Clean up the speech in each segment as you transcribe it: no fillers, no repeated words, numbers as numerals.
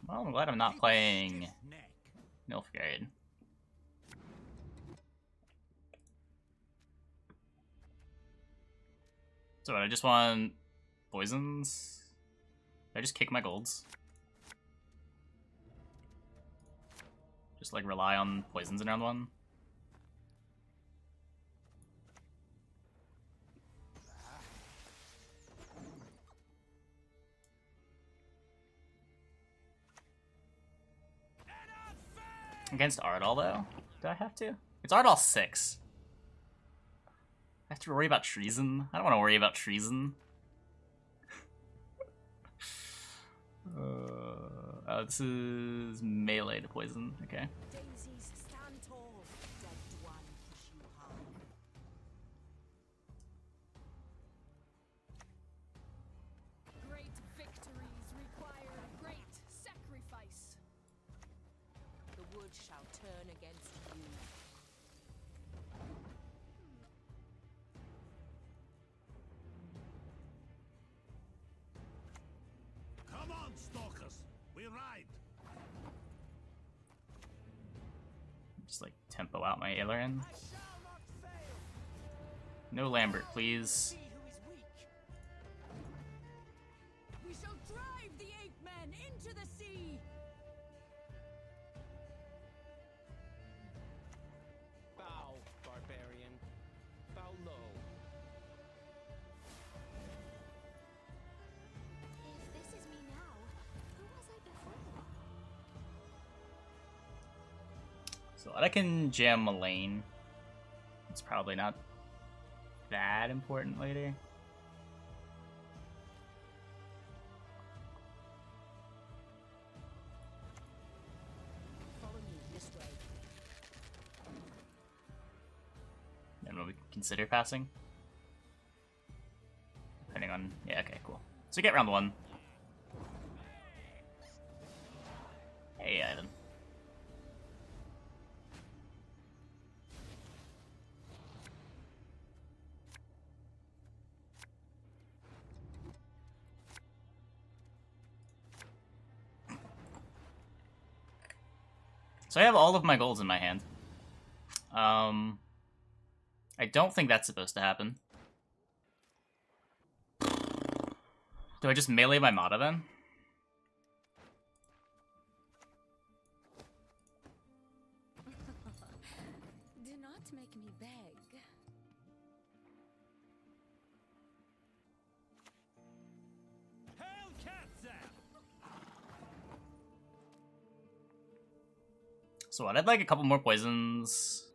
Well, I'm glad I'm not playing Nilfgaard. So what, I just want poisons? Did I just kick my golds? Just like rely on poisons in round one? Against Ardal, though? Do I have to? It's Ardal 6. I have to worry about treason? I don't want to worry about treason. This is melee to poison. Okay. Daisies stand tall, dead one push you hard. Great victories require great sacrifice. The wood shall turn against you. Come on, stalkers! We ride! Just like tempo out my Aileron. I shall not fail! No Lambert, please. See who is weak. We shall drive the ape men into the sea. Bow, barbarian. Bow low. If this is me now, who was I before? So I can jam a lane. It's probably not that important later. Follow me this way. Then will we consider passing? Depending on... Yeah, okay, cool. So we get round one. Hey, Ivan. So I have all of my golds in my hand. I don't think that's supposed to happen. Do I just melee my Mata then? Do not make me beg. Hellcatzer! So what, I'd like a couple more poisons.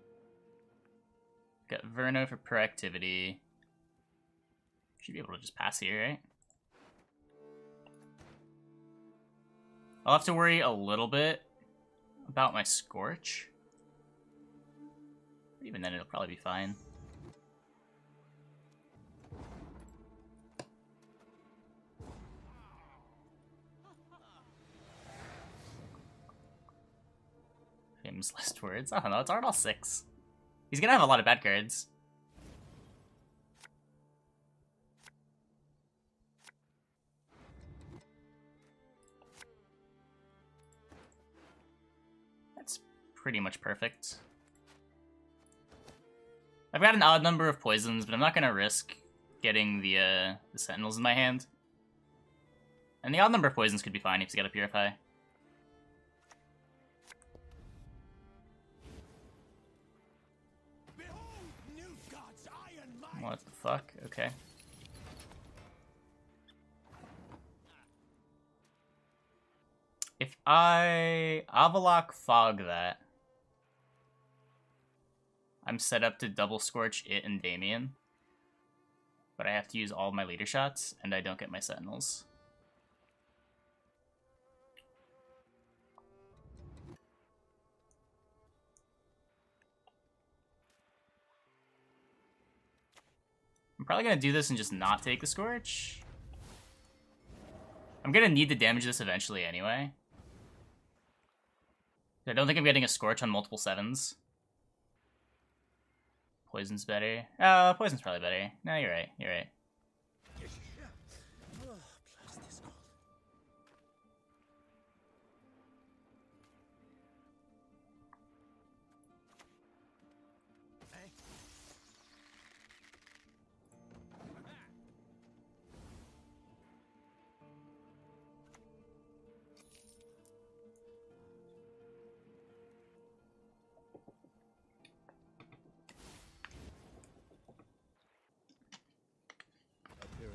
Got Verno for proactivity. Should be able to just pass here, right? I'll have to worry a little bit about my Scorch. But even then, it'll probably be fine. Famous last words? I don't know, it's Ardal 6. He's gonna have a lot of bad cards. That's pretty much perfect. I've got an odd number of poisons, but I'm not gonna risk getting the Sentinels in my hand. And the odd number of poisons could be fine if he's got a Purify. What the fuck? Okay. If I Avalok Fog that, I'm set up to double Scorch it and Damien. But I have to use all my leader shots, and I don't get my Sentinels. I'm probably gonna do this and just not take the Scorch. I'm gonna need to damage this eventually anyway. I don't think I'm getting a Scorch on multiple 7s. Poison's better. Poison's probably better. No, you're right. You're right.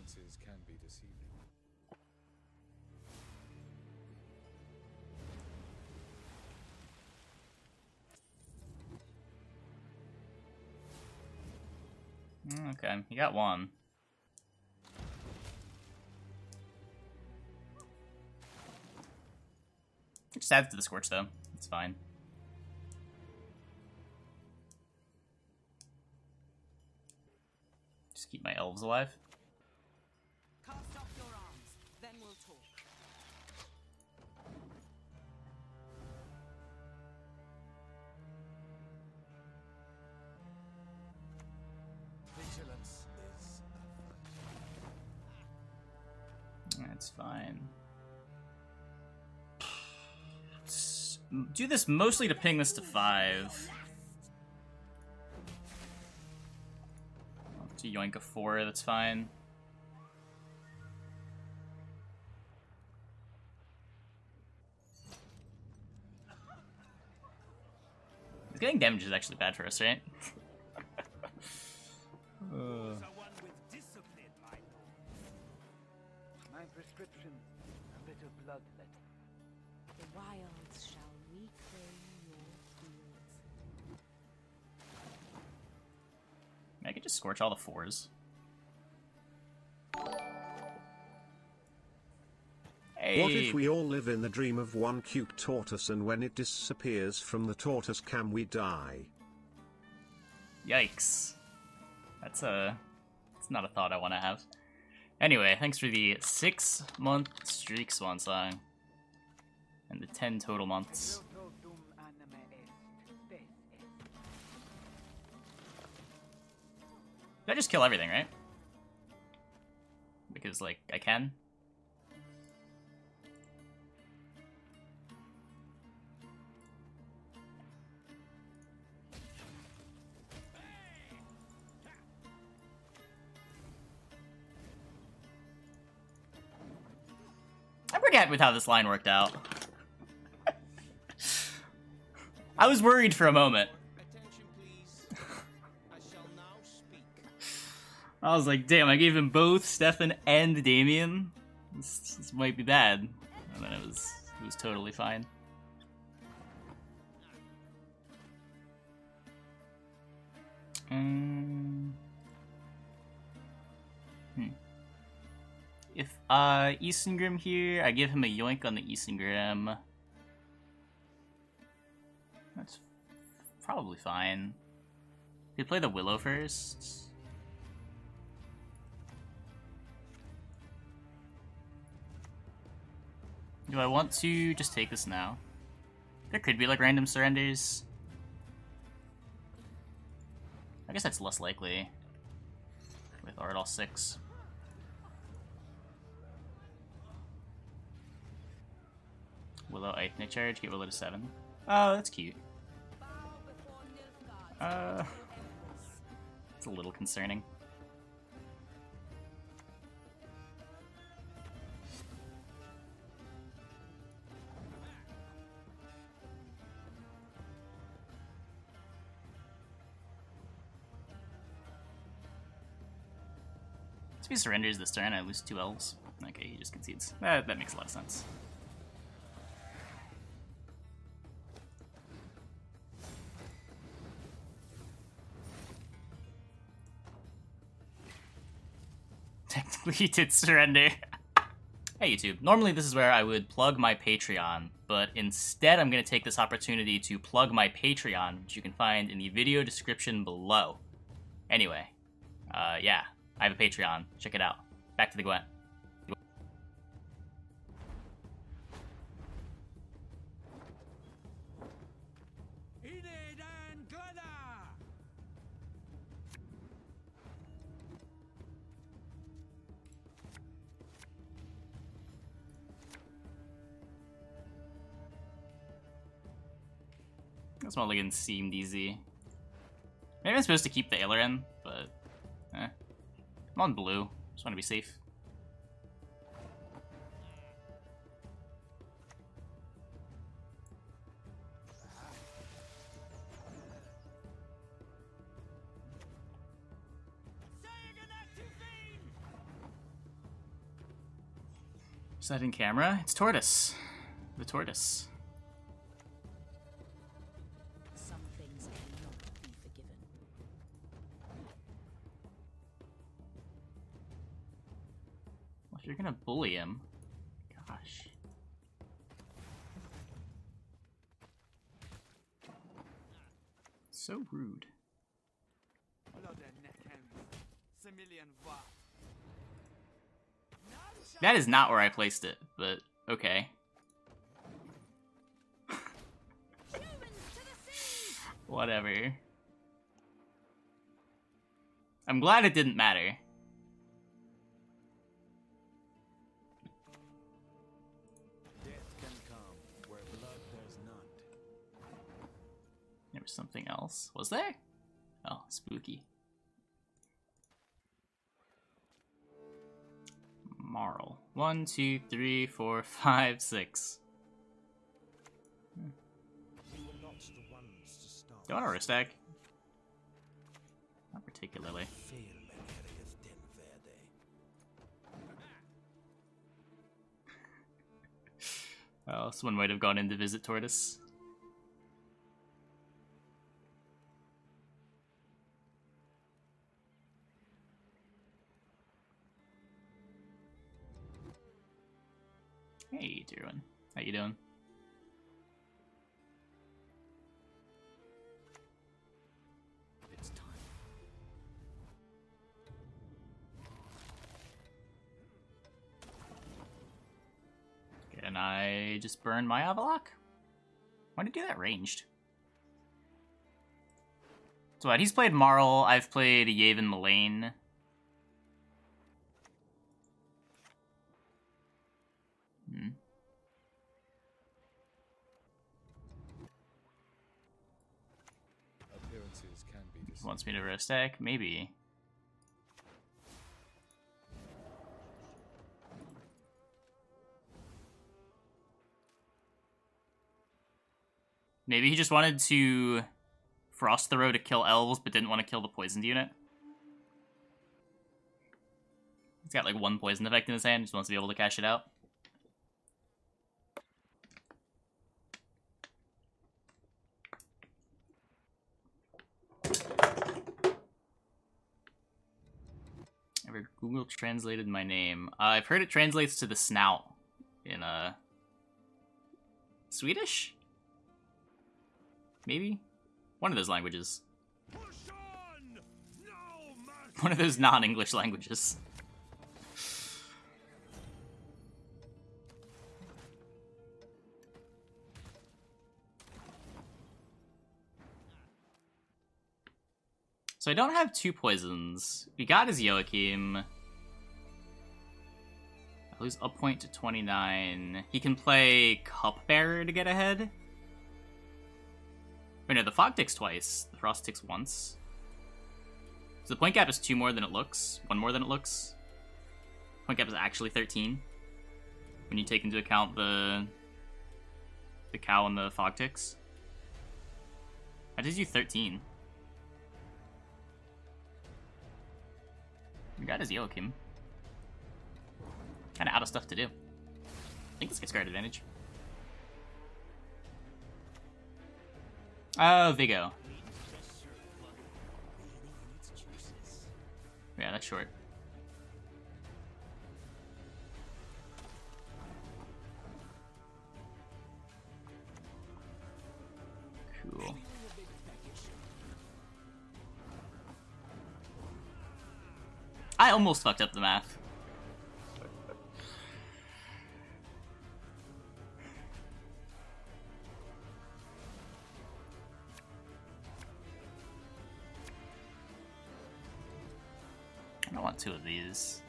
appearances can be deceiving. Okay, you got one. Just add it to the Scorch, though. It's fine. Just keep my elves alive. Cast off your arms, then we'll talk. Vigilance is That's fine. Do this mostly to ping this to 5. To yoink a 4, that's fine. Getting damage is actually bad for us, right? someone with discipline, my lord. My prescription, a bit of bloodlet. The wilds shall reclaim your fields. I could just Scorch all the 4s. Hey. What if we all live in the dream of one cute tortoise, and when it disappears from the tortoise, can we die? Yikes. That's not a thought I want to have. Anyway, thanks for the 6-month streak swan song. And the 10 total months. Did I just kill everything, right? Because, like, I can? I'm pretty happy with how this line worked out. I was worried for a moment. Attention, please. I shall now speak. I was like, damn, I gave him both Stefan and Damien. This might be bad. And then it was totally fine. If Isengrim here, I give him a yoink on the Isengrim. That's probably fine. Could play the Willow first. Do I want to just take this now? There could be like random surrenders. I guess that's less likely with Ardal 6. Willow Eithne charge, get Willow to 7. Oh, that's cute. It's a little concerning. If he surrenders this turn, I lose 2 elves. Okay, he just concedes. That makes a lot of sense. Technically, he did surrender. Hey, YouTube. Normally, this is where I would plug my Patreon, but instead, I'm going to take this opportunity to plug my Patreon, which you can find in the video description below. Anyway, yeah. I have a Patreon. Check it out. Back to the Gwent. This mulligan seemed easy. Maybe I'm supposed to keep the Aileron, but I'm on blue. Just want to be safe. Setting camera. It's Tortoise. The tortoise. Some things cannot be forgiven. Well, if you're gonna bully him, gosh. So rude. That is not where I placed it, but okay. Whatever. I'm glad it didn't matter. Death can come where blood does not. There was something else. Was there? Oh, spooky. Marl. 1, 2, 3, 4, 5, 6. You were not the ones to start. Do I want a wrist tag? Not particularly. Fail Menerius den Verde. Well, someone might have gone in to visit Tortoise. Hey, Tyrone. How you doing? It's time. Can I just burn my Avalok? Why did I do that ranged? So what, he's played Marl, I've played Yavin Mullane. Appearances can be He wants me to roast stack? Maybe. Maybe he just wanted to Frost Throw to kill elves, but didn't want to kill the poisoned unit. He's got like one poison effect in his hand, just wants to be able to cash it out. Ever Google translated my name? I've heard it translates to the snout in Swedish? Maybe? One of those languages. Push on! No mercy! One of those non-English languages. So I don't have two poisons. We got his Joachim. I lose up point to 29. He can play Cupbearer to get ahead. Wait, no, the Fog ticks twice. The Frost ticks once. So the point gap is 2 more than it looks. 1 more than it looks. Point gap is actually 13. When you take into account the cow and the Fog ticks. I did you 13. We got his Joachim. Kinda out of stuff to do. I think this gets guard advantage. Oh, Vigo. Yeah, that's short. Cool. I almost fucked up the math. I don't want 2 of these.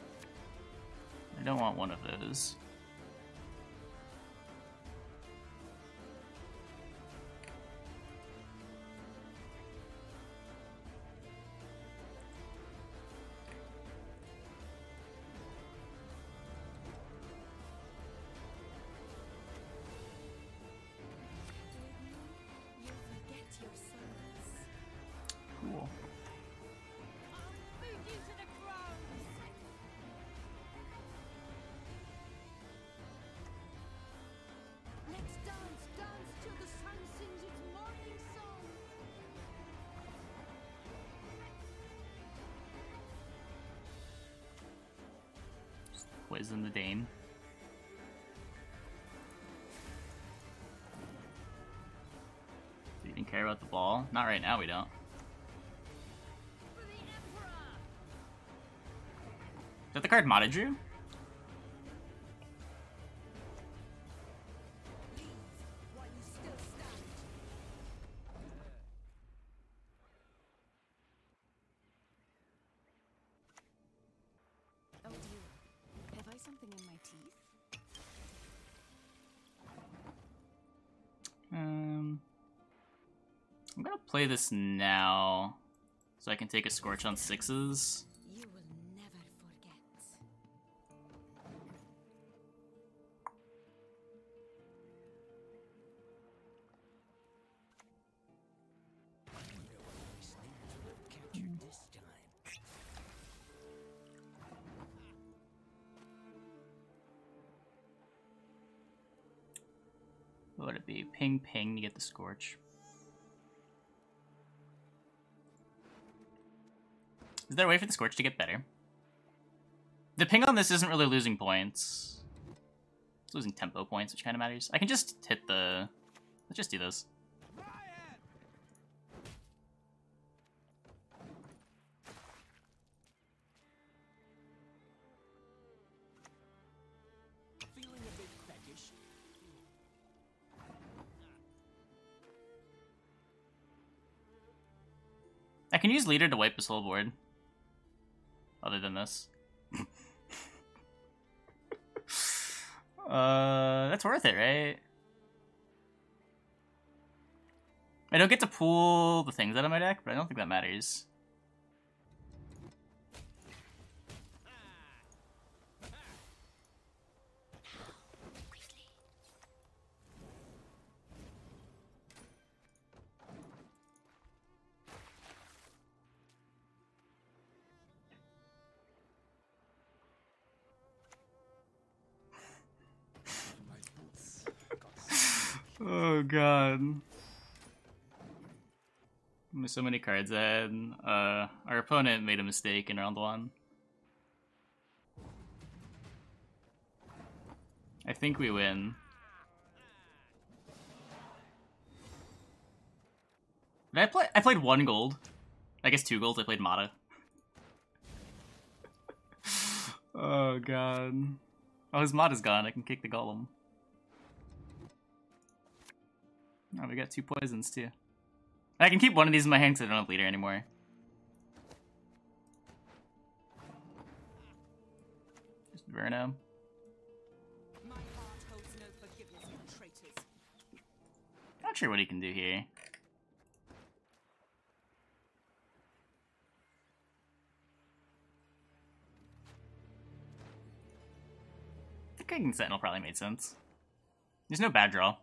I don't want 1 of those. You forget your sons. Cool. poison the Dane. Do we even care about the ball? Not right now, we don't. Is that the card Mata drew? Oh dear. Have I something in my teeth? I'm gonna play this now, so I can take a Scorch on 6s. You will never forget. Captured this time. What would it be? Ping ping to get the Scorch. Is there a way for the Scorch to get better? The ping on this isn't really losing points. It's losing tempo points, which kind of matters. I can just hit the... Let's just do this. Feeling a bit peckish. I can use leader to wipe this whole board. Other than this. That's worth it, right? I don't get to pull the things out of my deck, but I don't think that matters. Oh god. There's so many cards ahead. Our opponent made a mistake in round 1. I think we win. Did I played 1 gold. I guess 2 golds. I played Mata. Oh god. Oh, his Mata's gone. I can kick the Golem. Oh, we got 2 poisons too. I can keep one of these in my hand because I don't have leader anymore. Just Verno. My heart holds no forgiveness for traitors. Not sure what he can do here. The Kicking Sentinel probably made sense. There's no bad draw.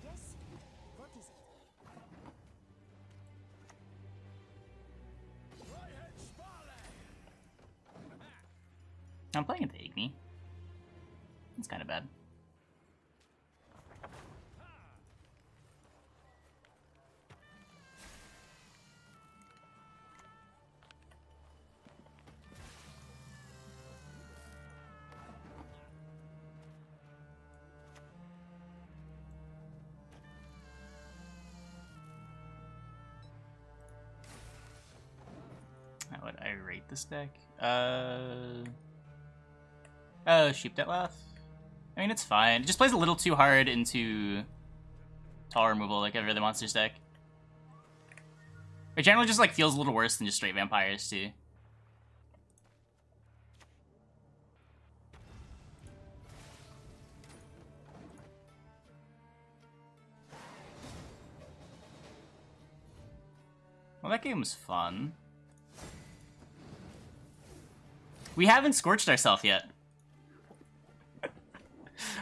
Yes? What is it? I'm playing into Eithne. It's kind of bad. How would I rate this deck? Sheep Detlef. I mean, it's fine. It just plays a little too hard into tall removal like every other monsters deck. It generally just like feels a little worse than just straight vampires too. Well, that game was fun. We haven't scorched ourselves yet.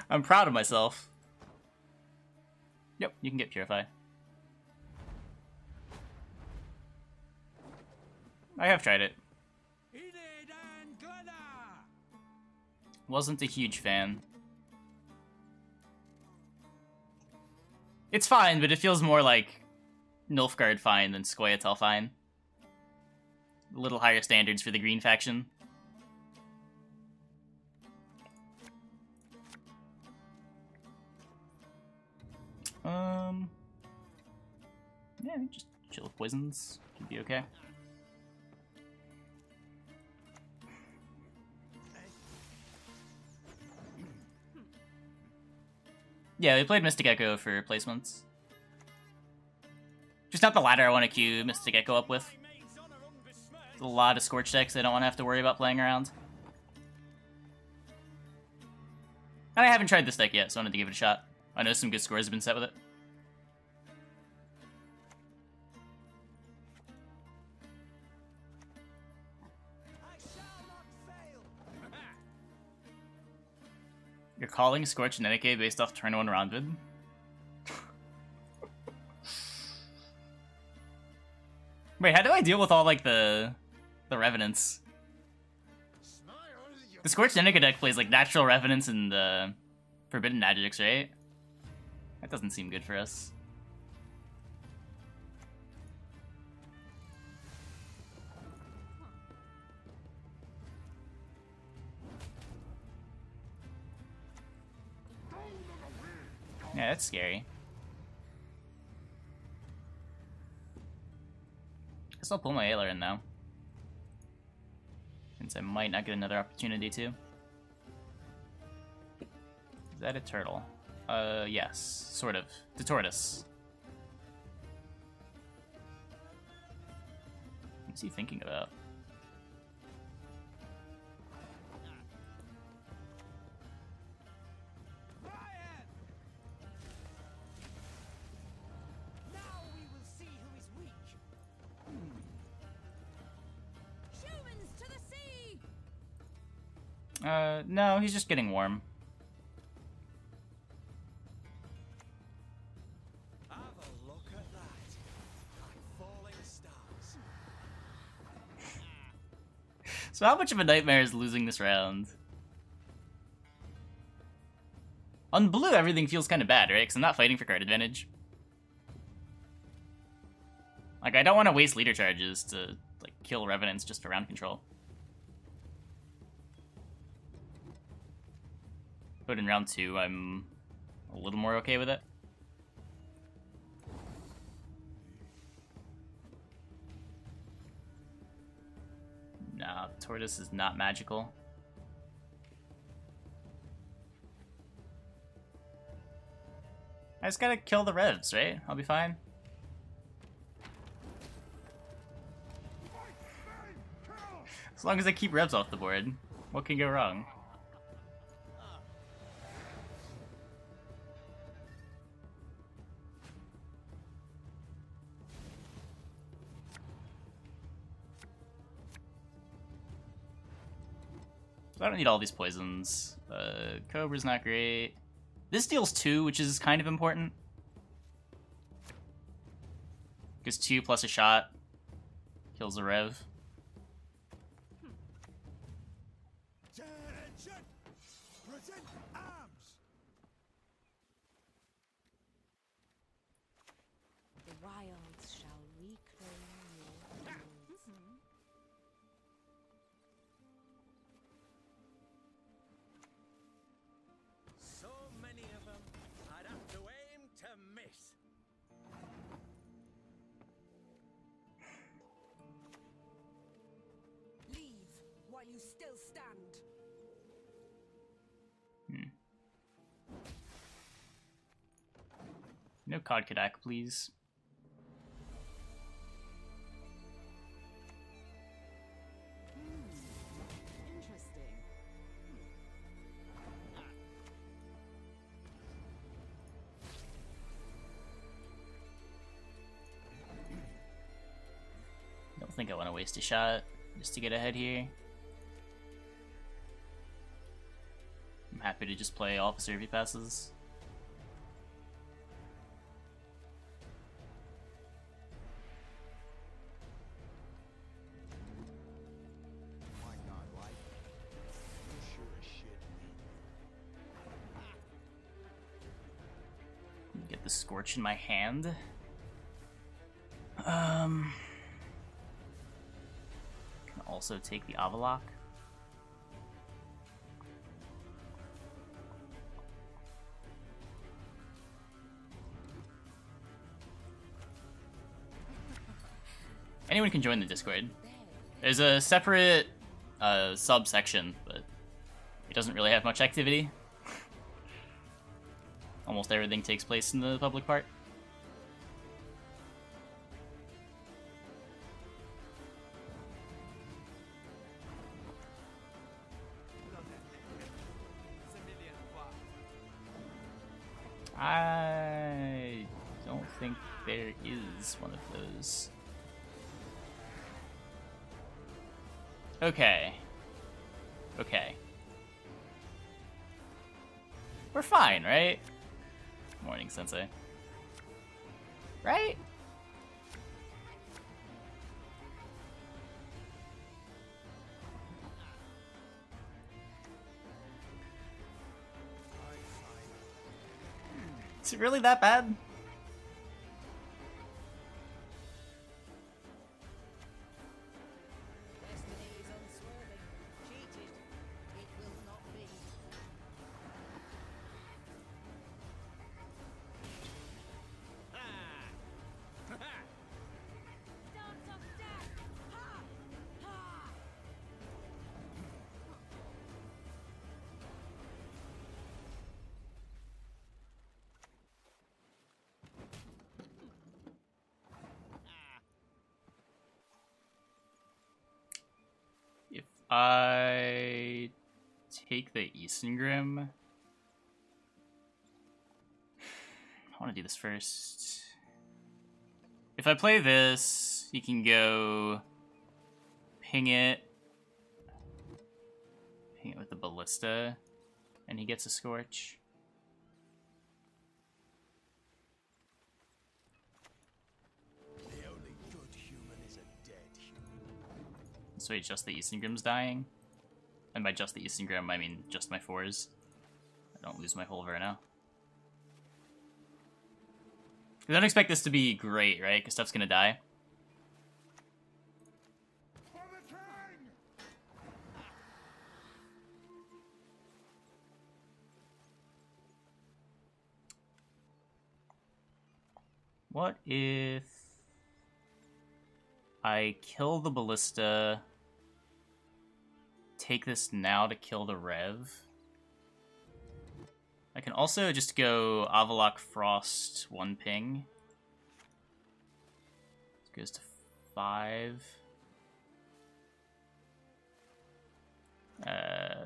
I'm proud of myself. Yep, you can get Purify. I have tried it. Wasn't a huge fan. It's fine, but it feels more like Nilfgaard fine than Scoia'tael fine. A little higher standards for the green faction. Yeah, just chill with poisons. Should be okay. Yeah, we played Mystic Echo for placements. Just not the ladder I want to queue Mystic Echo up with. There's a lot of Scorch decks I don't want to have to worry about playing around. And I haven't tried this deck yet, so I wanted to give it a shot. I know some good scores have been set with it. You're calling Scorch and Nenike based off turn 1 Ronvid? Wait, how do I deal with all, like, the Revenants? The Scorch Nenike deck plays, like, Natural Revenants and Forbidden Magics, right? That doesn't seem good for us. Yeah, that's scary. Guess I'll pull my Ailer in now. Since I might not get another opportunity to. Is that a turtle? Yes. Sort of. The tortoise. What's he thinking about? No, he's just getting warm. Have a look at that. Like falling stars. So how much of a nightmare is losing this round? On blue, everything feels kind of bad, right? Because I'm not fighting for card advantage. Like, I don't want to waste leader charges to, like, kill Revenants just for round control. But in round 2, I'm a little more okay with it. Nah, the tortoise is not magical. I just gotta kill the revs, right? I'll be fine. As long as I keep revs off the board, what can go wrong? I don't need all these poisons. Cobra's not great. This deals 2, which is kind of important. Because 2 plus a shot kills a rev. Attention! Present arms! The wilds shall reclaim your fields. So many of them, I'd have to aim to miss. Leave while you still stand. No Cod Kadak, please. Interesting. Don't think I want to waste a shot just to get ahead here. I'm happy to just play Officer if he passes. My God, like, you sure as shit. Get the Scorch in my hand. also take the Avalok. Anyone can join the Discord. There's a separate subsection, but it doesn't really have much activity. Almost everything takes place in the public part. I don't think there is one of those. Okay. Okay. We're fine, right? Morning, Sensei. Right? Is it really that bad? Destiny is unswerving. Cheated. It will not be. Dance of death! Ha! Ha! If I take the Isengrim, I want to do this first. If I play this, he can go ping it with the Ballista, and he gets a Scorch. The only good human is a dead human. So wait, just the Isengrim's dying? And by just the Isengrim, I mean just my 4s. I don't lose my whole Verno. I don't expect this to be great, right? Because stuff's gonna die. What if I kill the Ballista, take this now to kill the Rev? I can also just go Avalok Frost 1 ping. This goes to 5.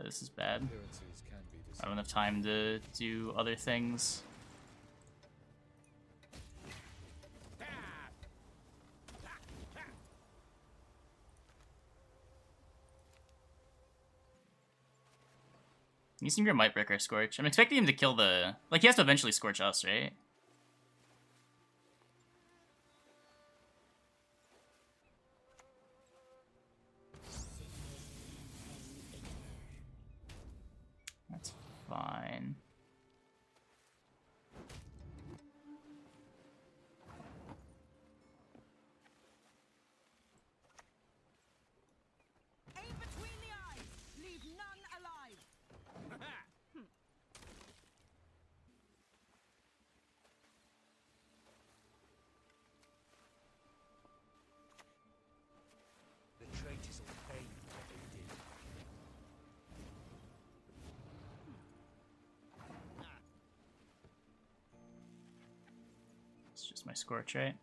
This is bad. I don't have time to do other things. Isengrim might break our Scorch. I'm expecting him to kill the... Like, he has to eventually Scorch us, right? That's fine. Aim between the eyes. Leave none alive. The traitors will pay for what they did. It's just my Scorch, right?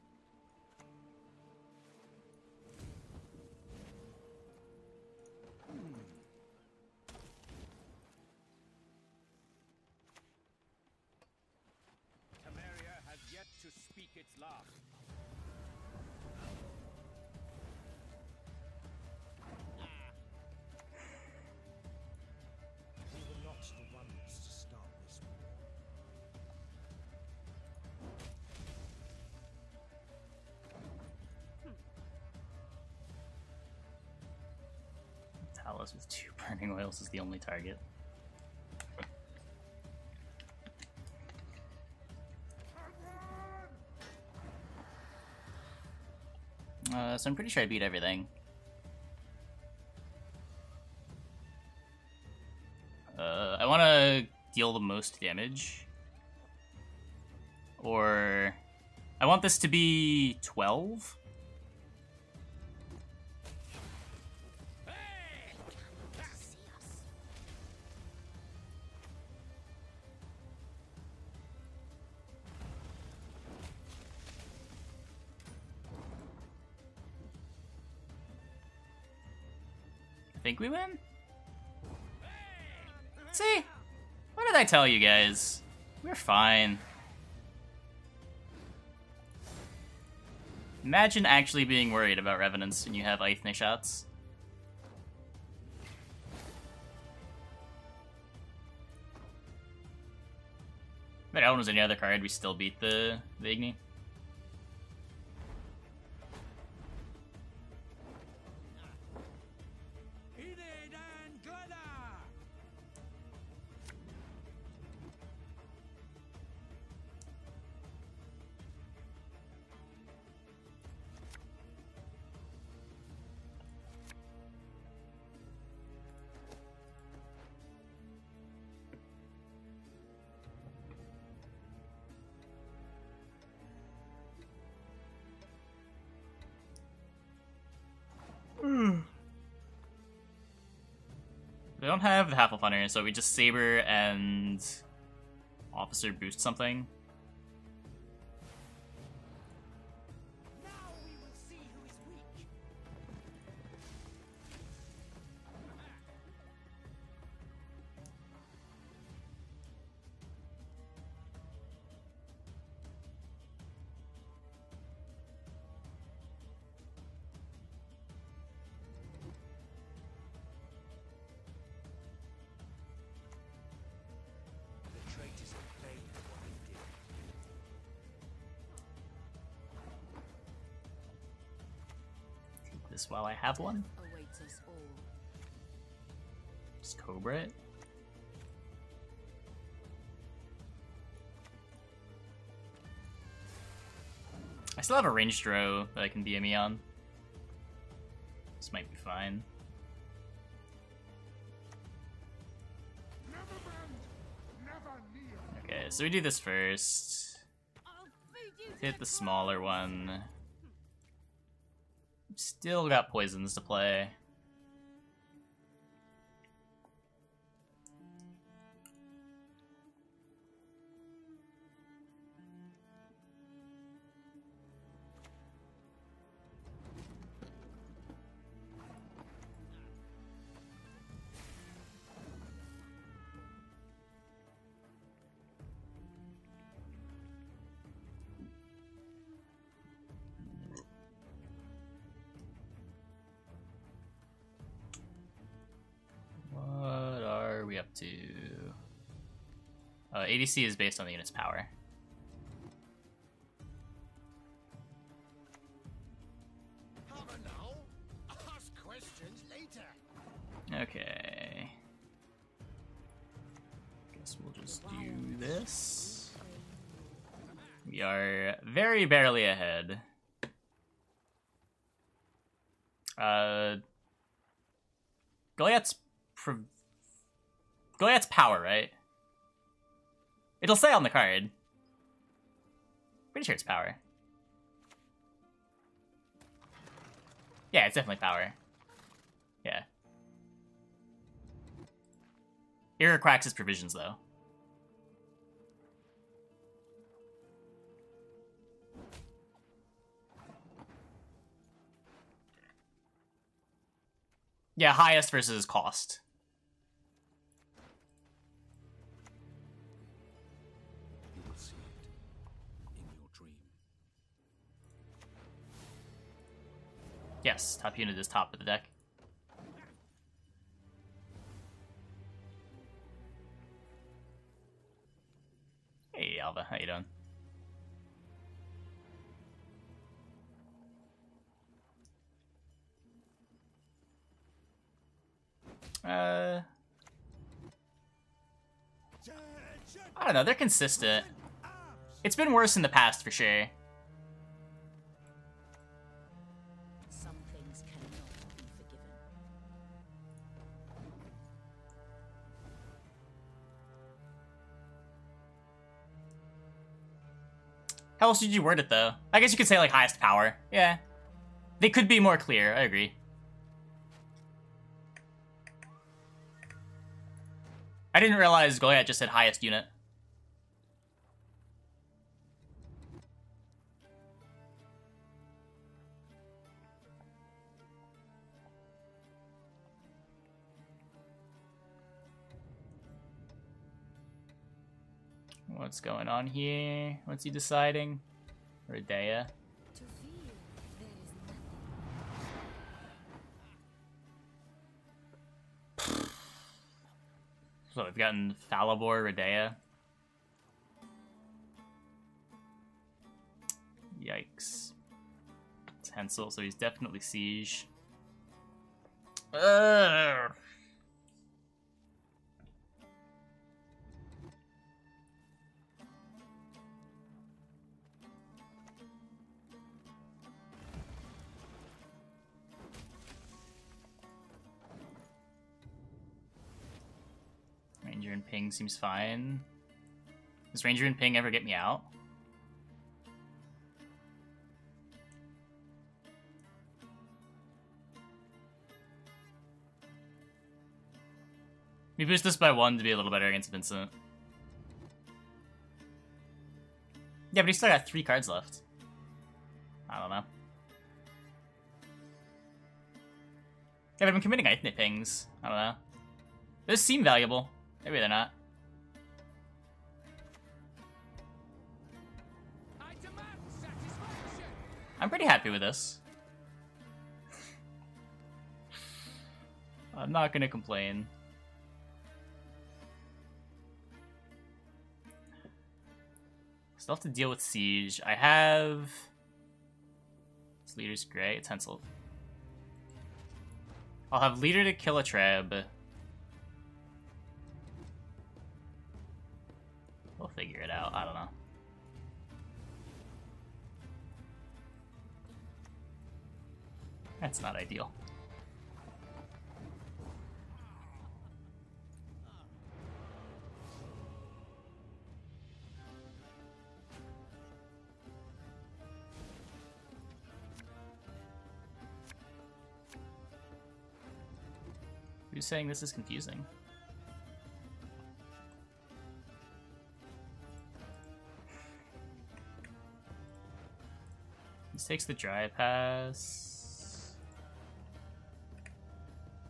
Temeria has yet to speak its last. We were not the ones to start this war. Talos with 2 burning oils is the only target. So I'm pretty sure I beat everything. I want to deal the most damage. Or... I want this to be 12? I think we win? See? What did I tell you guys? We're fine. Imagine actually being worried about Revenants when you have Eithne shots. If Ellen was any other card, we still beat the Eithne. We don't have the Half-Elf Hunter, so we just Saber and Officer boost something. Now we will see who is weak. The traitors have paid for what they did. Take this while I have one. Awaits us all. Just Cobra it. I still have a ranged row that I can BME on. This might be fine. Okay, so we do this first. Hit the smaller one. Still got poisons to play. What are we up to? ADC is based on the unit's power. Have a now. Ask questions later. Okay. Guess we'll just do this. We are very barely ahead. Goliath's power, right? It'll say on the card. Pretty sure it's power. Yeah, it's definitely power. Yeah. Irrequax's provisions, though. Yeah, highest versus cost. You will see it in your dream. Yes, top unit is top of the deck. Hey, Alva, how you doing? I don't know, they're consistent. It's been worse in the past, for sure. Some things cannot be forgiven. How else did you word it, though? I guess you could say, like, highest power. Yeah. They could be more clear, I agree. I didn't realize Goliath just said highest unit. What's going on here? What's he deciding? Rodea. To feel there is nothing. So we've gotten Falibor, Rodea. Yikes. Tencel, so he's definitely Siege. Ugh. Ranger and Ping seems fine. Does Ranger and Ping ever get me out? We boost this by 1 to be a little better against Vincent. Yeah, but he's still got 3 cards left. I don't know. Yeah, but I've been committing Eithne Pings. I don't know. Those seem valuable. Maybe they're not. I demand satisfaction. I'm pretty happy with this. I'm not gonna complain. Still have to deal with Siege. I have... This leader's great. Tencel. I'll have leader to kill a Treb. We'll figure it out. I don't know. That's not ideal. Who's saying this is confusing? This takes the dry pass.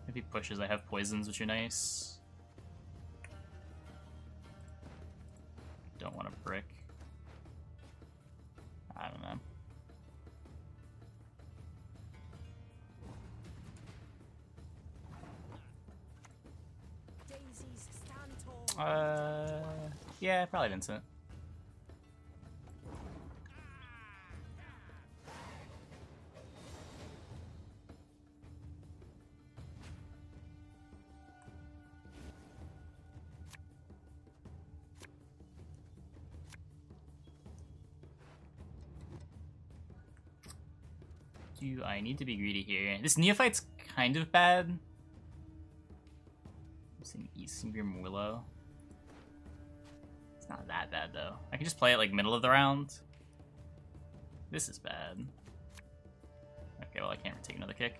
If he pushes, I have poisons, which are nice. Don't want a brick. I don't know. Daisies stand tall. Yeah, probably Vincent. Do I need to be greedy here? This Neophyte's kind of bad. I'm seeing Eastern Willow. It's not that bad though. I can just play it like middle of the round. This is bad. Okay, well I can't take another kick.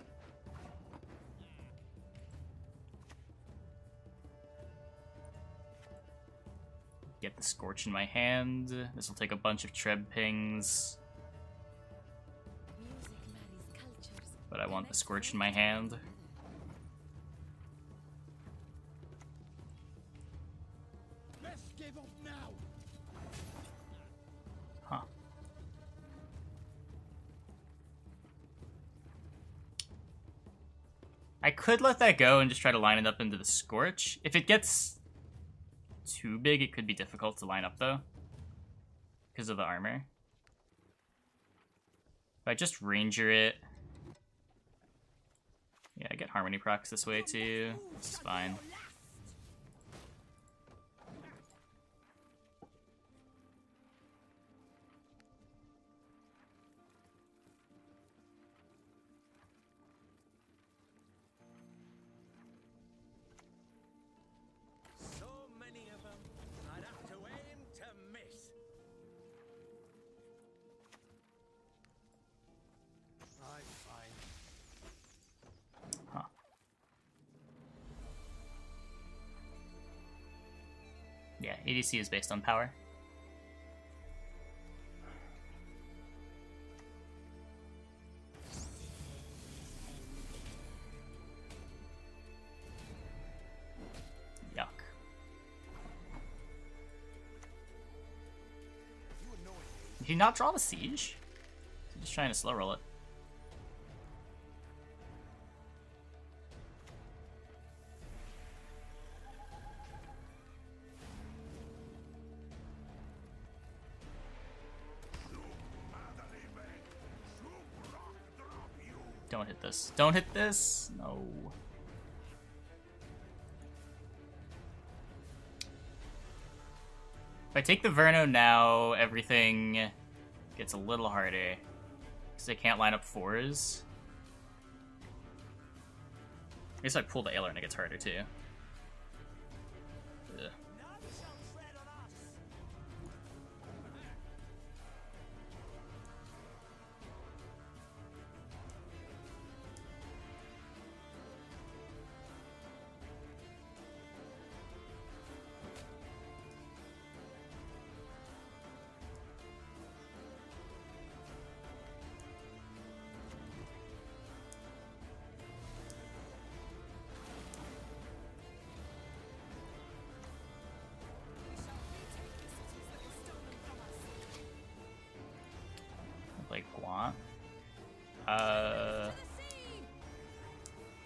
Get the Scorch in my hand. This will take a bunch of Treb pings. Music marries cultures. But I want the Scorch in my hand. Best give up now. Huh. I could let that go and just try to line it up into the Scorch. If it gets too big, it could be difficult to line up, though. Because of the armor. If I just Ranger it... Yeah, I get Harmony procs this way, too. This is fine. So many of them, I'd have to aim to miss. Yeah, ADC is based on power. Yuck. Did he not draw the siege? He's just trying to slow roll it. Don't hit this. Don't hit this! No. If I take the Verno now, everything gets a little harder. Because I can't line up 4s. I guess if I pull the Aileron, it gets harder too. Ugh. Like Gwent.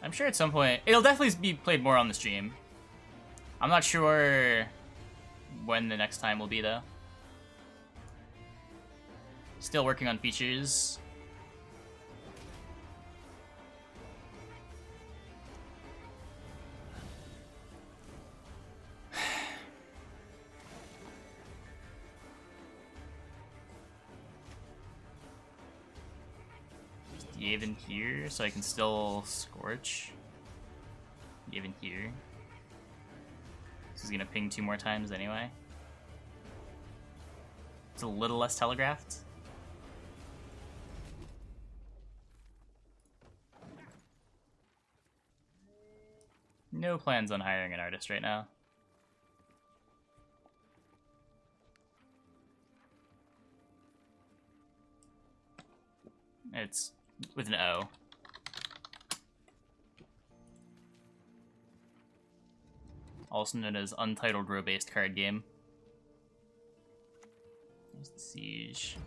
I'm sure at some point it'll definitely be played more on the stream. I'm not sure when the next time will be though. Still working on features. Even here, so I can still Scorch. Even here. This is gonna ping 2 more times anyway. It's a little less telegraphed. No plans on hiring an artist right now. It's with an O. Also known as Untitled Row-based card game. There's the Siege.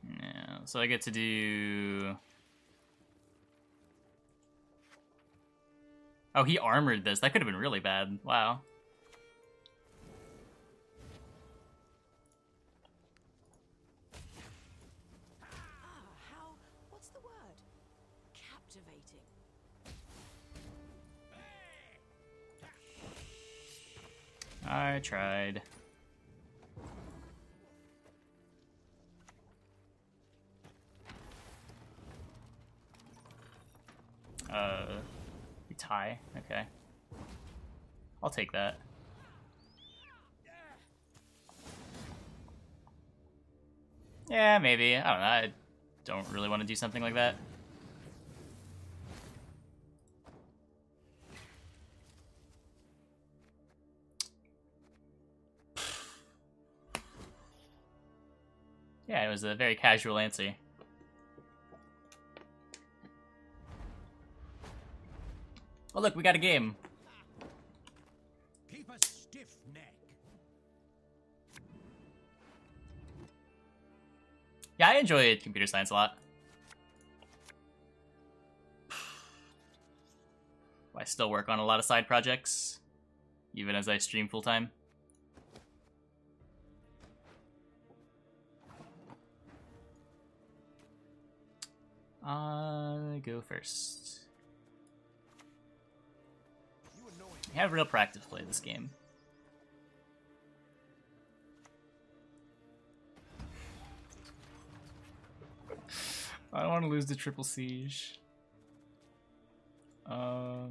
Yeah, so I get to do... Oh, he armored this. That could have been really bad. Wow. What's the word? Captivating. I tried. We tie. Okay. I'll take that. Yeah, maybe. I don't know. I don't really want to do something like that. Yeah, it was a very casual answer. Oh look, we got a game. Keep a stiff neck. Yeah, I enjoyed computer science a lot. I still work on a lot of side projects, even as I stream full-time. Go first. I have real practice play this game. I don't want to lose the triple siege. There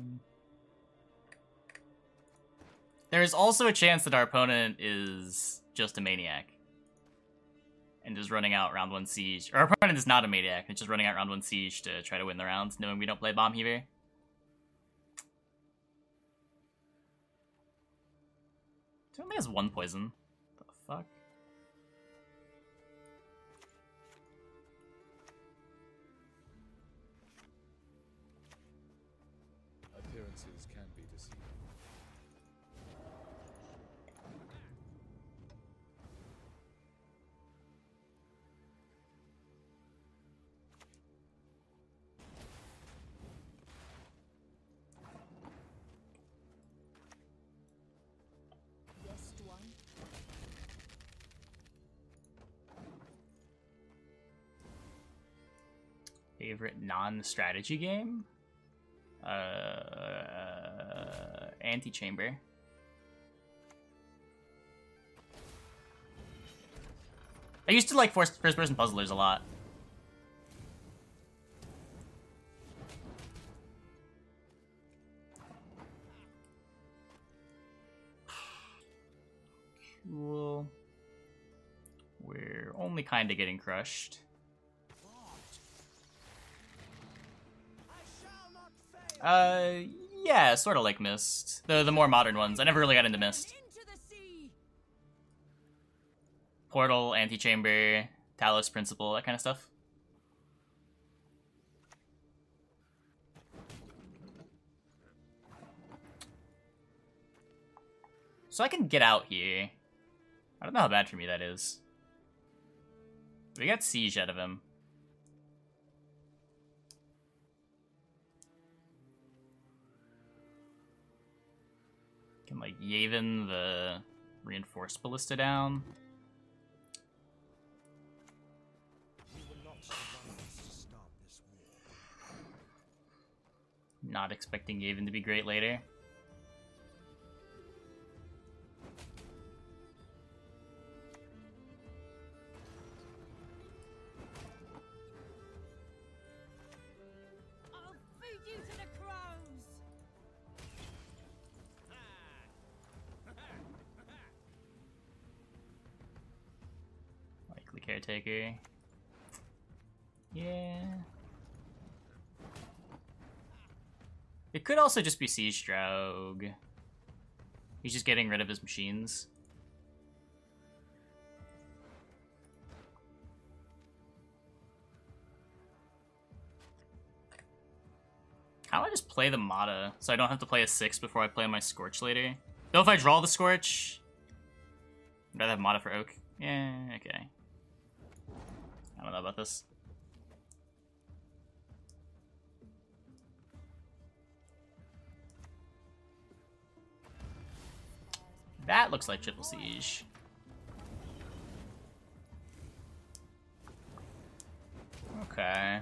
is also a chance that our opponent is just a maniac. and just running out round 1 siege. Or our opponent is not a maniac, it's just running out round 1 siege to try to win the rounds, knowing we don't play Bomb Heaver. It only has 1 poison. What the fuck? Appearances can be deceiving. Guest one. Favorite non-strategy game? Antechamber. I used to like first-person puzzlers a lot. Cool. We're only kind of getting crushed. Yeah, sort of like Mist. The more modern ones. I never really got into Mist. Into the sea. Portal, Antechamber, Talos Principle, that kind of stuff. So I can get out here. I don't know how bad for me that is. We got Siege out of him. Can, like, Yavin the reinforced ballista down. We were not the ones to start this war. Not expecting Yavin to be great later. I'll feed you to the crows. Likely Caretaker. Yeah. It could also just be Siege Draug. He's just getting rid of his machines. How do I just play the Mata so I don't have to play a 6 before I play my Scorch later? Though if I draw the Scorch, I'd rather have Mata for Oak. Yeah, okay. I don't know about this. That looks like Triple Siege. Okay.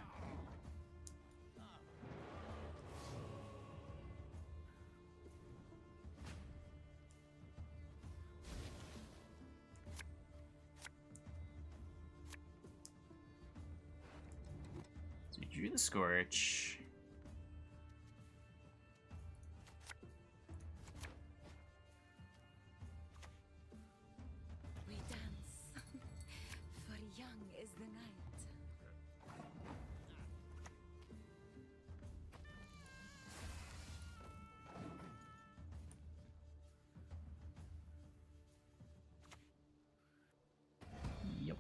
So we drew the Scorch. We dance, for young is the night. Yep.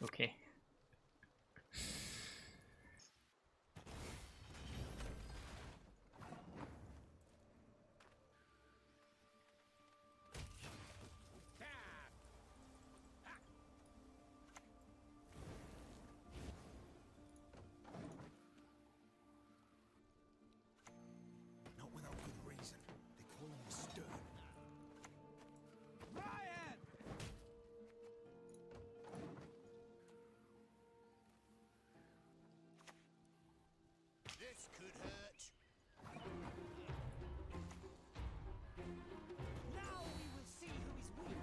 Okay. Not without good reason. They call him stern. Ryan! This could hurt. Now we will see who is weak.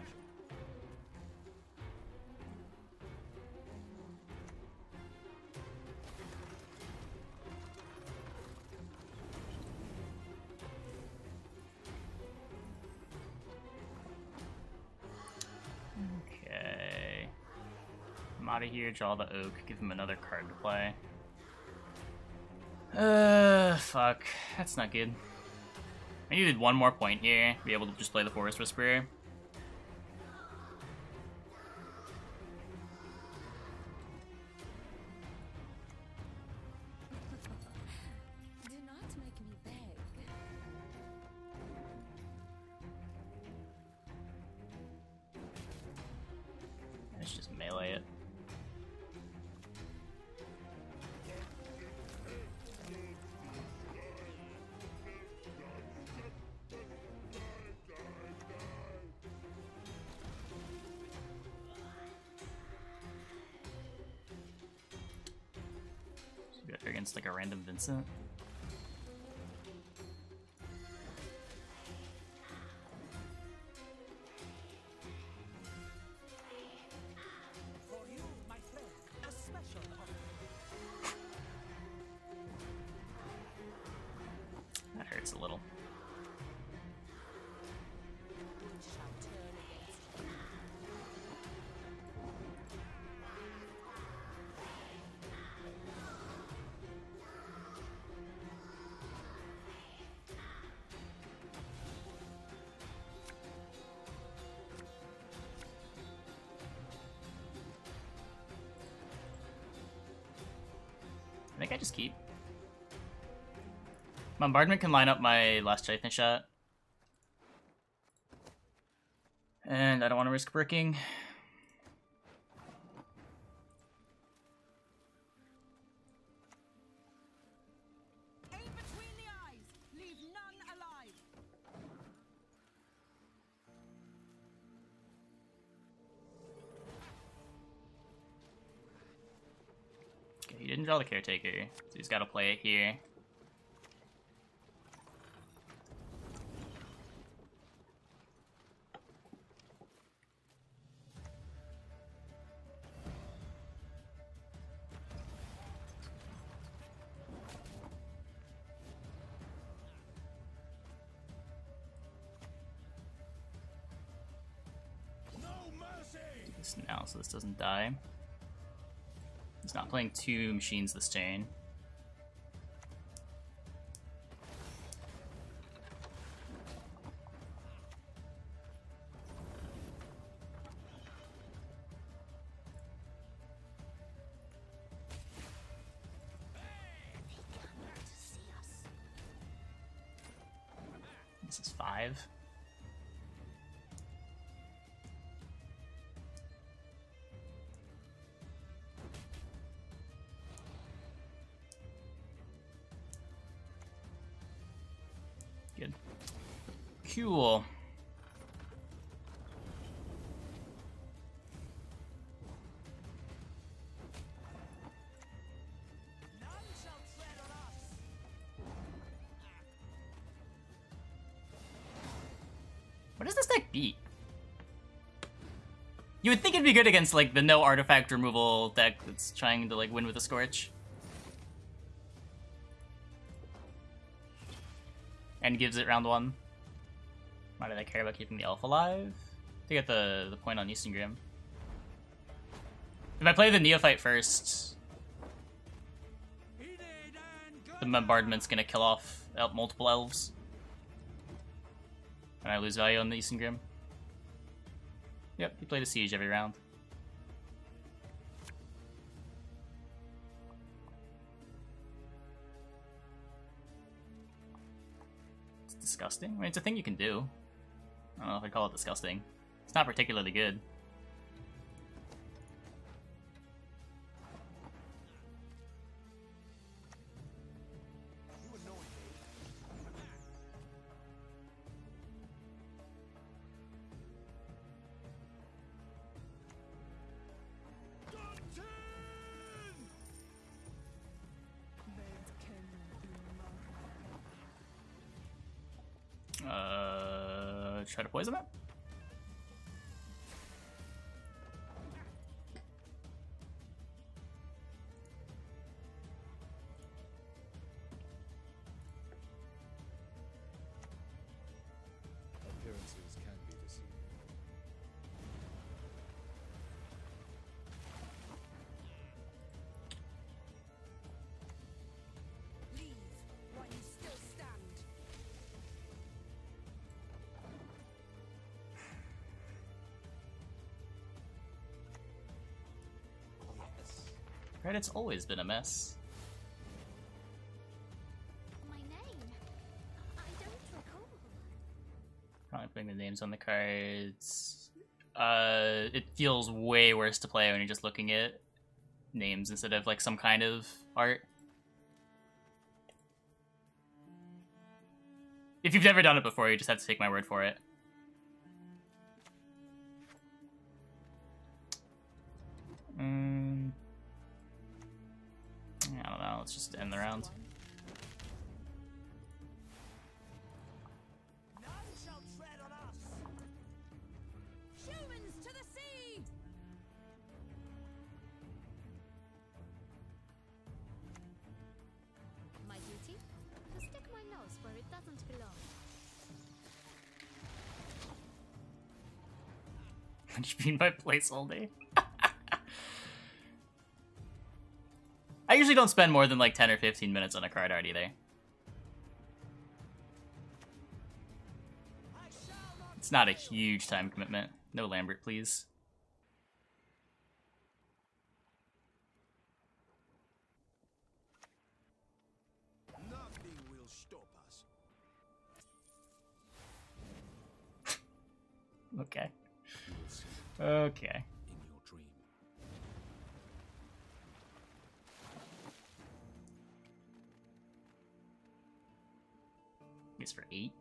Come out of here, draw the oak, give him another card to play. Fuck. That's not good. I needed one more point here to be able to just play the Forest Whisperer. Do not make me beg. Let's just melee it. Go against like a random Vincent. For you, my friend, a special offer. That hurts a little. Which shall turn against you. I think I just keep. Bombardment can line up my last Eithne shot. And I don't want to risk bricking. Aim between the eyes. Leave none alive. Okay, he didn't draw the Caretaker, so he's got to play it here. No mercy! Do this now so this doesn't die. He's not playing two machines this turn. This is 5. Good. Cool. None shall tread on us. What does this deck beat? You would think it'd be good against like the no artifact removal deck that's trying to like win with a Scorch. And gives it round 1. Why did I care about keeping the elf alive? To get the point on Eastern. If I play the Neophyte first, the Bombardment's gonna kill off multiple elves. And I lose value on the Eastern. Yep, he played a siege every round. It's disgusting. I mean, it's a thing you can do. I don't know if I'd call it disgusting. It's not particularly good. Try to poison it? Appearances can be deceiving. Reddit's always been a mess. My name? I don't recall. Probably putting the names on the cards. It feels way worse to play when you're just looking at names instead of like some kind of art. If you've never done it before, you just have to take my word for it. I don't know, let's just end the round. None shall tread on us. Humans to the sea. My duty? To stick my nose where it doesn't belong. What do you mean by placeholder? I usually don't spend more than like 10 or 15 minutes on a card art either. It's not a huge time commitment. No Lambert, please. Nothing will stop us. Okay. You will see Okay. in your dream. Guess for 8.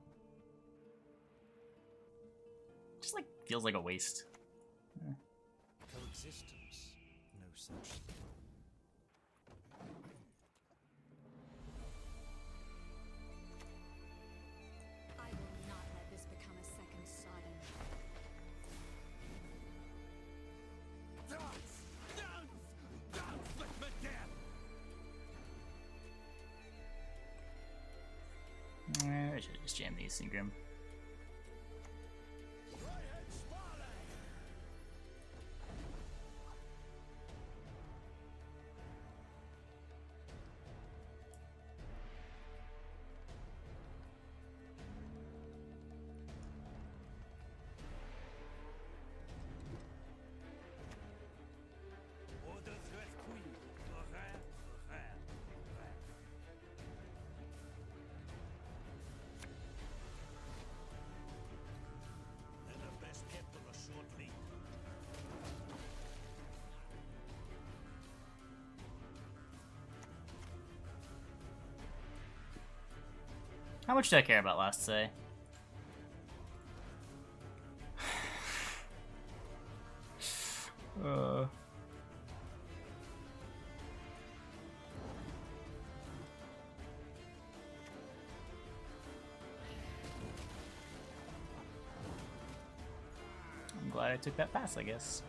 Just like feels like a waste. Coexistence, no such thing. I will not let this become a second Sodom. Dance with the dead! I should just jam these Syngram. They're the best kept on a short lead. How much do I care about last say? I'm glad I took that pass, I guess.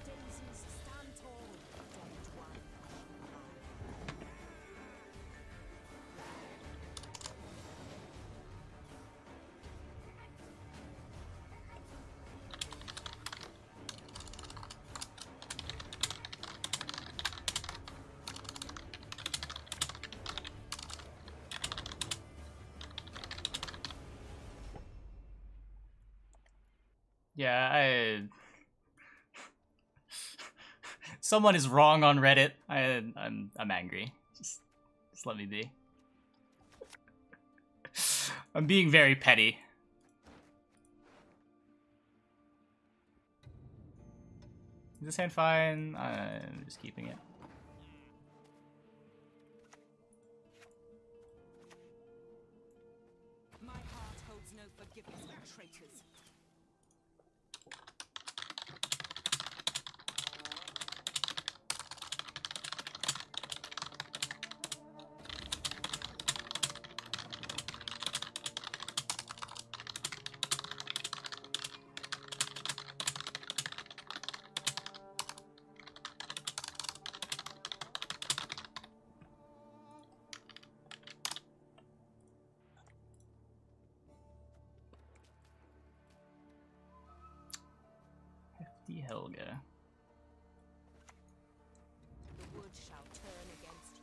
Daisies stand tall, dead one. Yeah, someone is wrong on Reddit. I'm angry. Just let me be. I'm being very petty. Is this hand fine? I'm just keeping it. My heart holds no forgiveness for traitors. Helga. The wood shall turn against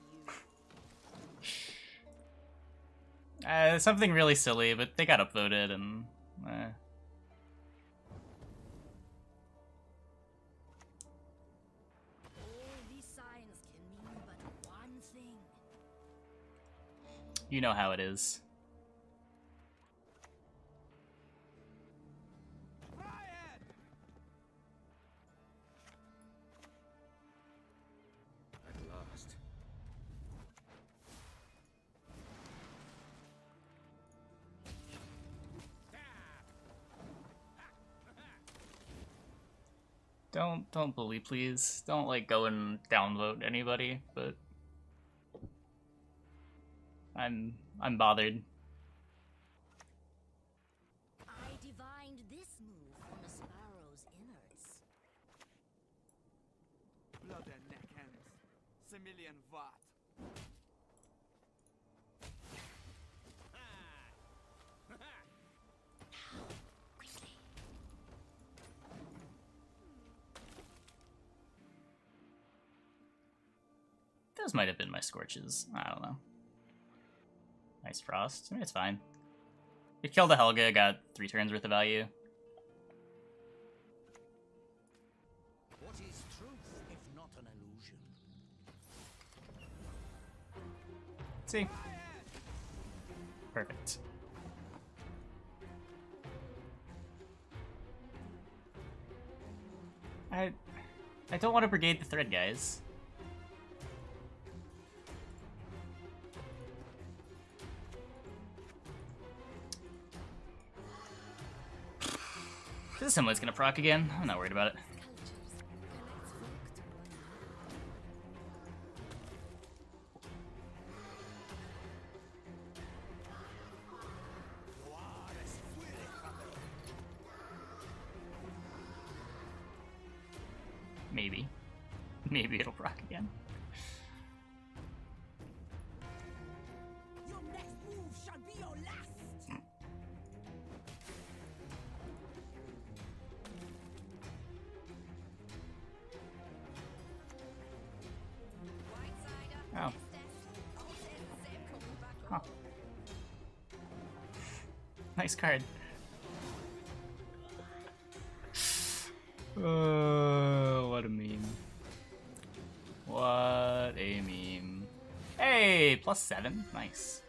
you. Something really silly, but they got upvoted and. All these signs can mean but one thing. You know how it is. At last. Don't bully, please. Don't like go and downvote anybody, but I'm bothered. I divined this move from a sparrow's innards. Blood and neck ends. Similian Vat. Those might have been my Scorches. I don't know. Nice Frost. I mean, it's fine. It killed a Helga, got 3 turns worth of value. What is truth if not an illusion? See? Perfect. I don't want to brigade the thread, guys. This assembly's gonna proc again. I'm not worried about it. Maybe. Maybe it'll proc again. Your next move shall be your last. Oh. Huh. Nice card. What a meme. What a meme. Hey, +7. Nice.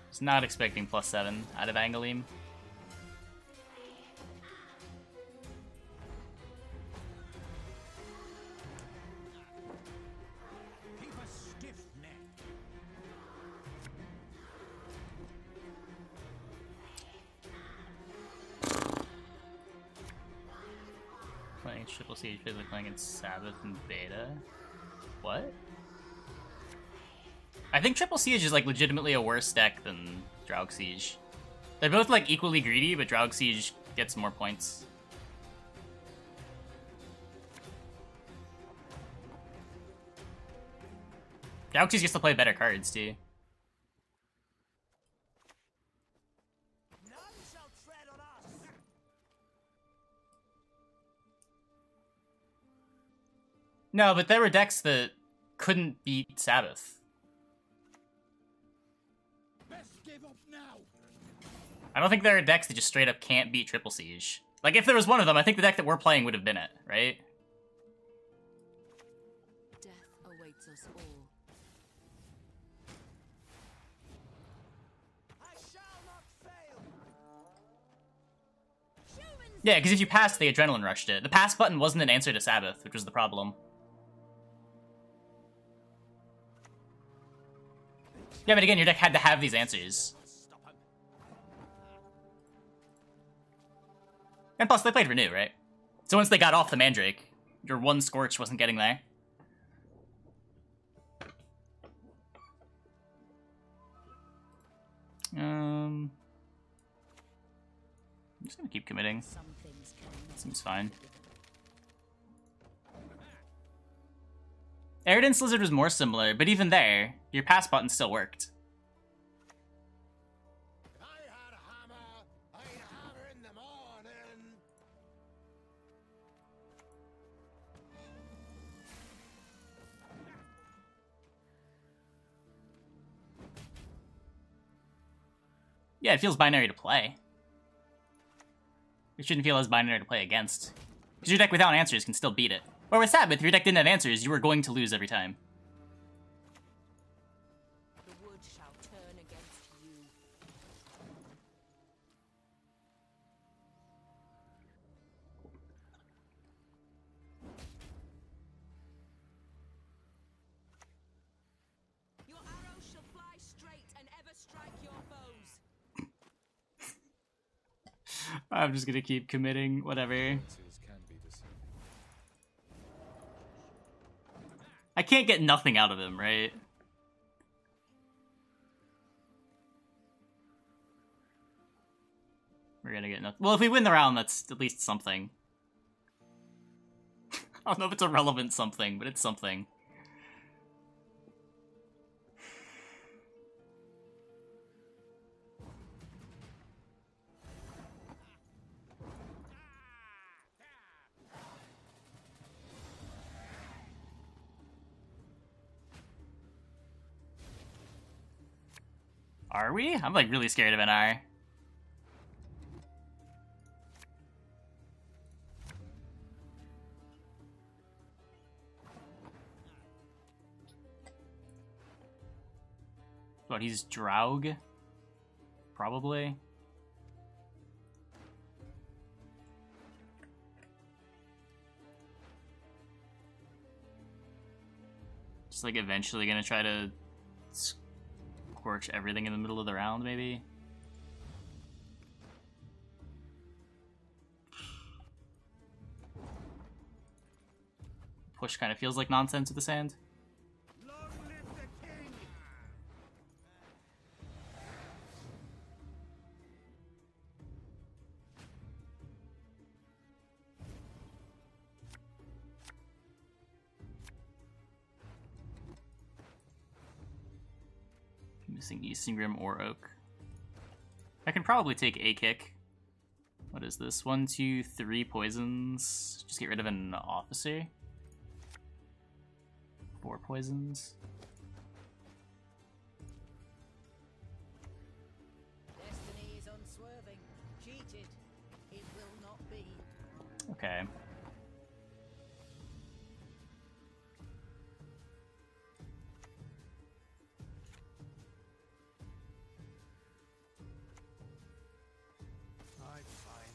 Was not expecting +7 out of Angleem. Keep a stiff neck. Playing Triple Siege, physically playing against Sabbath and Beta. What? I think Triple Siege is like legitimately a worse deck than Draug Siege. They're both like equally greedy, but Draug Siege gets more points. Draug Siege gets to play better cards too. None shall tread on us. No, but there were decks that couldn't beat Sabbath. Best give up now. I don't think there are decks that just straight up can't beat Triple Siege. Like, if there was one of them, I think the deck that we're playing would have been it, right? Death awaits us all. I shall not fail. Yeah, because if you passed, they adrenaline rushed it. The pass button wasn't an answer to Sabbath, which was the problem. Yeah, but again, your deck had to have these answers. Stop him. And plus, they played Renew, right? So once they got off the Mandrake, your one Scorch wasn't getting there. I'm just gonna keep committing. Some things cannot Seems fine. Eridan's Lizard was more similar, but even there, your pass button still worked. If I had a hammer, I'd hammer in the morning. Yeah, it feels binary to play. It shouldn't feel as binary to play against. Because your deck without answers can still beat it. Or with that, if your deck didn't have answers, you were going to lose every time. The wood shall turn against you. Your arrows shall fly straight and ever strike your foes. I'm just gonna keep committing, whatever. Appearances can be deceiving. I can't get nothing out of him, right? We're gonna get nothing. Well, if we win the round, that's at least something. I don't know if it's a relevant something, but it's something. Are we? I'm like really scared of NR. What, he's Draug? Probably. Just like eventually gonna try to scorch everything in the middle of the round, maybe? Push kind of feels like nonsense with the sand. Long live the king! Missing Eastingrim or Oak. I can probably take a kick. What is this? 1, 2, 3 poisons. Just get rid of an officer. 4 poisons. Destiny is unswerving. Cheated. It will not be. Okay. I'm fine.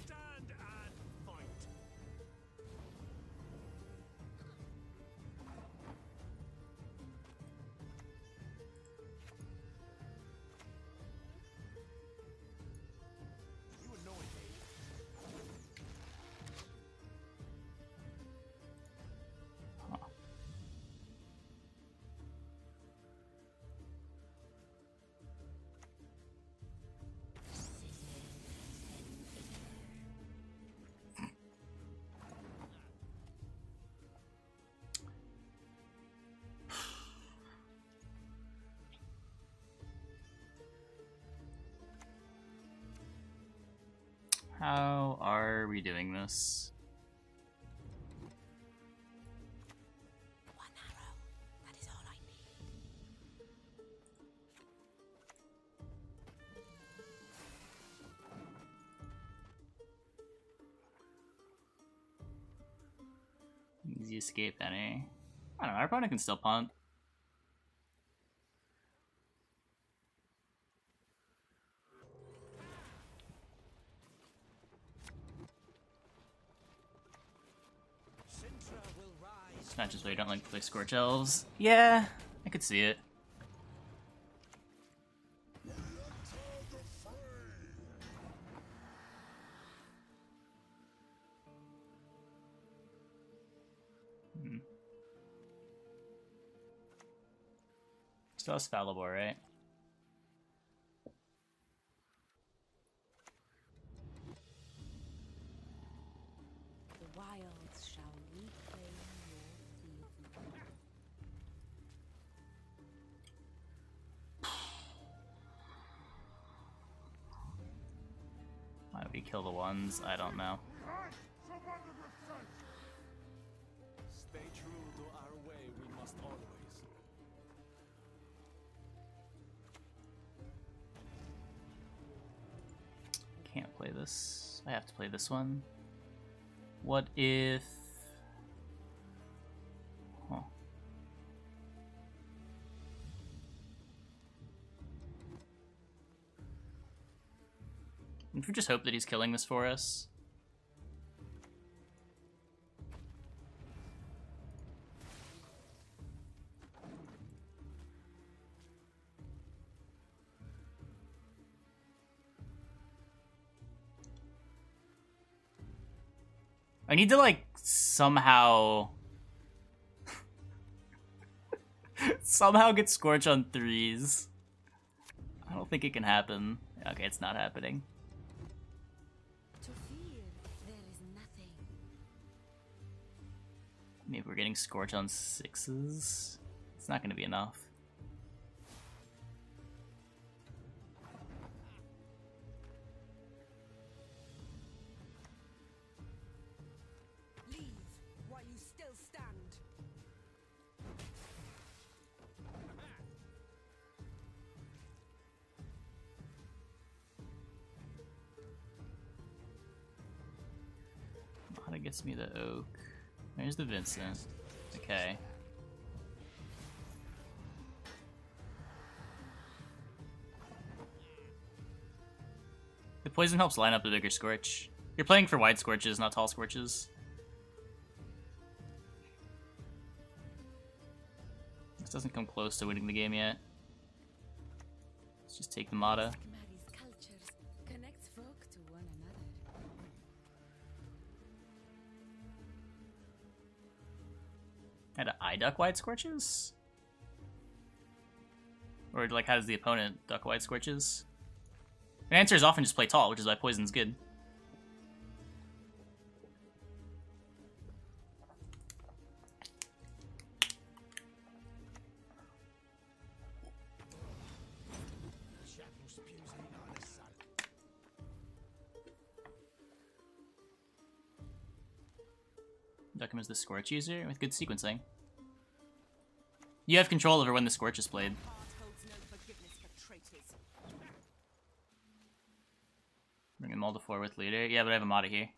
Stand and fight. You annoy me. How are we doing this? One arrow. That is all I need. Easy escape any. I don't know, our opponent can still punt. Sintra will rise. It's not just why you don't like to play Scorch Elves. Yeah, I could see it. Still has Fallible, right? The wilds shall reclaim your field. Why would we kill the ones? I don't know. Stay true to our way. this? I have to play this one. What if... Huh. If we just hope that he's killing this for us. I need to, like, somehow... somehow get Scorch on 3s. I don't think it can happen. Okay, it's not happening. To fear, there is nothing. Maybe we're getting Scorch on 6s? It's not going to be enough. Leave while you still stand. That gets me the Oak. There's the Vincent. Okay. The poison helps line up the bigger Scorch. You're playing for wide Scorches, not tall Scorches. This doesn't come close to winning the game yet. Let's just take the Mata. Marries cultures, connects folk to one another. Had I duck wide Scorches? Or, like, how does the opponent duck wide Scorches? The answer is often just play tall, which is why poison's good. Duck him as the Scorch user with good sequencing. You have control over when the Scorch is played. Heart holds no forgiveness for traitors. Bring him all to 4 with leader. Yeah, but I have a Mata here.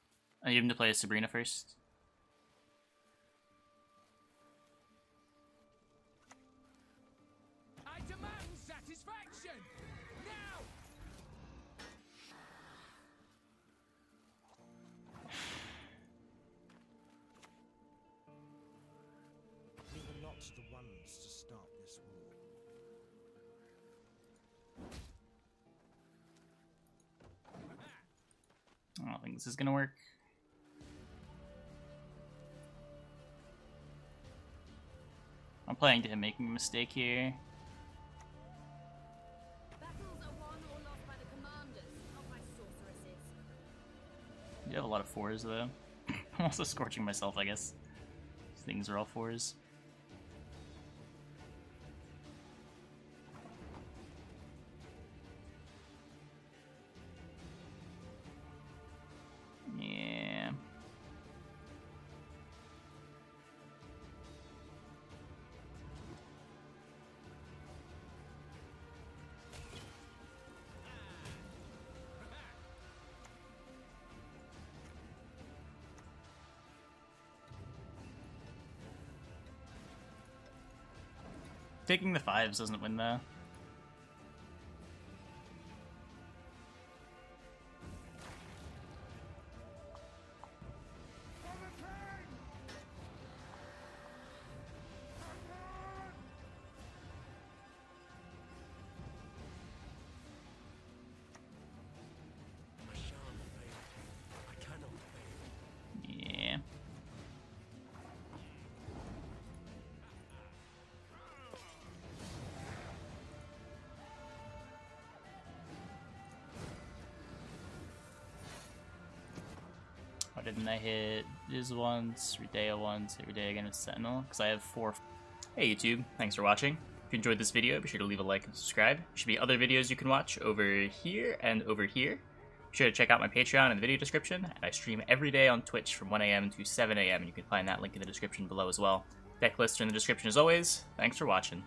I need him to play as Sabrina first. I demand satisfaction! Now! We were not the ones to start this war. I don't think this is gonna work. I'm playing to him making a mistake here. Battles are won or lost by the commanders, not by sorceresses. You have a lot of 4s though. I'm also scorching myself, I guess. These things are all 4s. Yeah. Taking the 5s doesn't win though. Yeah. Why didn't I hit Diz once, Redea once, hit Redea again with Sentinel? Because I have 4. Hey YouTube, thanks for watching. If you enjoyed this video, be sure to leave a like and subscribe. There should be other videos you can watch over here and over here. Be sure to check out my Patreon in the video description, and I stream every day on Twitch from 1 AM to 7 AM, and you can find that link in the description below as well. Decklists are in the description as always. Thanks for watching.